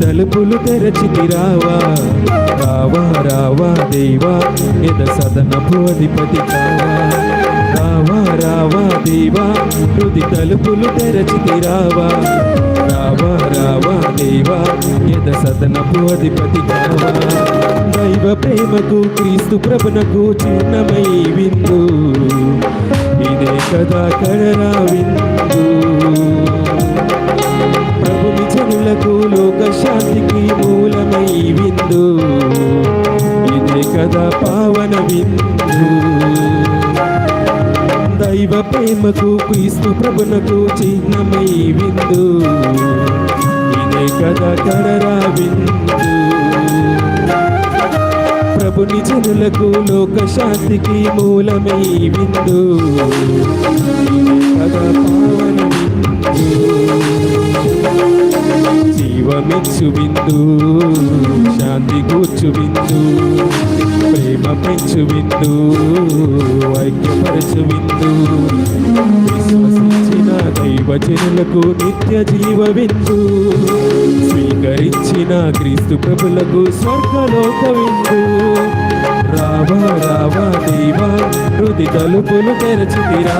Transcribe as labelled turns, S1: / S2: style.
S1: తలుపులు తెరచితిరావా. రావా రావా దేవా ఎద సదనపు అధిపతి కావా. రావా రావా దేవా హృది తలుపులు తెరచితిరావా. రావా రావా దేవా ఎద సదనపు అధిపతి కావా. దైవ ప్రేమకు క్రీస్తు ప్రభునకు చిన్నమై విందు, ఇదే కదా కడరా విందు. ప్రభుని జనులకు లోక శాంతికి మూలమై విందు, ఇదే కదా పావన విందు. దైవ ప్రేమకు క్రీస్తు ప్రభునకు చిహ్నమై విందు, ఇదే కదా కడరా విందు. ప్రభుని జనులకు లోక శాంతికి మూలమై విందు, ఇదే కదా పావన విందు. జీవమిచ్చు విందు, శాంతి కూర్చు విందు, ప్రేమ పెంచు విందు, ఐక్యపరచు విందు. విశ్వసించిన దైవజనులకు నిత్య జీవ విందు, స్వీకరించిన క్రీస్తు ప్రభులకు స్వర్గలోక విందు. రావా రావా దేవా హృది తలుపులు తెరచితిరా.